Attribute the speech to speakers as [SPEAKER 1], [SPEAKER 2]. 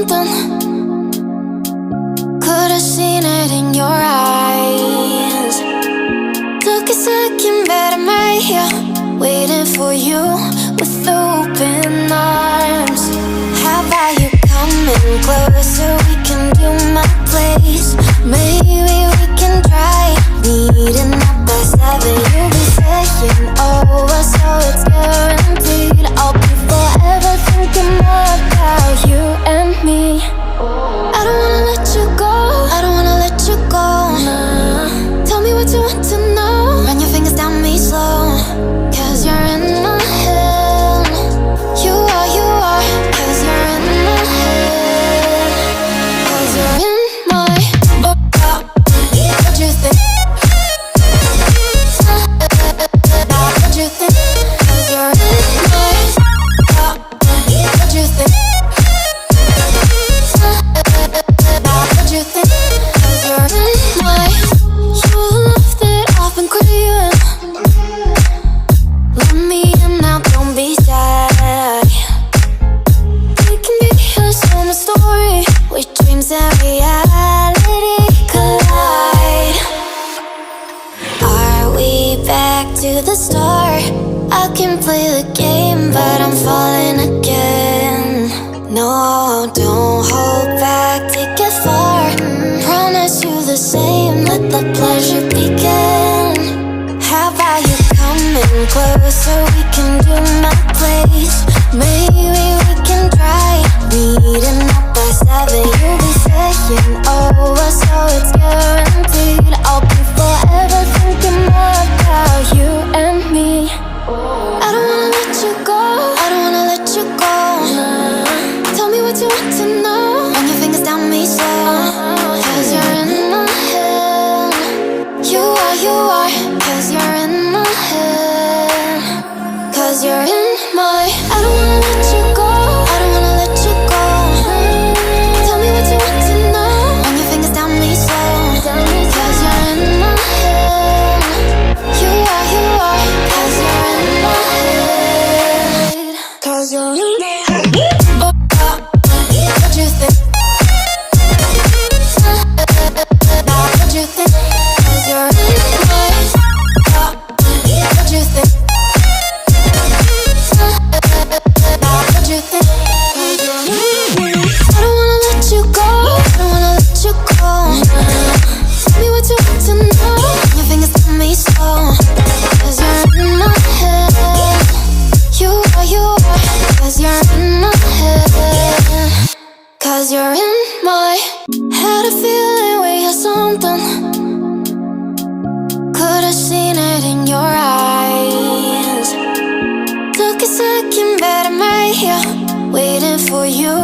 [SPEAKER 1] something. Could've seen it in your eyes. Took a second, but I'm right here, waiting for you with open arms. How about you coming closer? We can do my place. Maybe we can try meeting up by 7. You'll be saying over, so it's guaranteed. I'll be forever thinking more about you and me. I don't wanna let you go, I don't wanna let you go. Nah. Tell me what you want to know. Run your fingers down me slow, 'cause you're in my head. You are, 'cause you're in my head. 'Cause you're in my what you think? What you think? 'Cause you're in my what you think? What you think? 'Cause you're in my you love that I've been craving. Let me in now, don't be shy. We can be a summer story where dreams and reality collide. Are we back to the start? I can play the game, but I'm falling again. No, don't hold back, take it far. Promise you the same, let the pleasure begin. How about you coming closer? We can do my place. Maybe we can try meeting up by 7. You'll be saying over, so it's guaranteed. I'll be forever thinking more about you and me. I don't wanna let you go, I don't wanna let you go. Nah. Tell me what you want to know. Run your fingers down me slow, 'cause you're in my head. You are, 'cause you're in my head. 'Cause you're in my I don't wanna let you go, I don't wanna let you go. Tell me what you want to know. Run your fingers down me slow, 'cause you're in my head. You are, 'cause you're in my head. 'Cause you're in my head. What you think? What you think? 'Cause you're in my what you think? What you think? 'Cause you're in my I don't wanna let you go, I don't wanna let you go. Tell me what you want to know. Your fingers on me slow, 'cause you're in my head. You are, 'cause you're in my head. 'Cause you're in my had a feeling we had something. Could've seen it in your eyes. Took a second, but I'm right here, waiting for you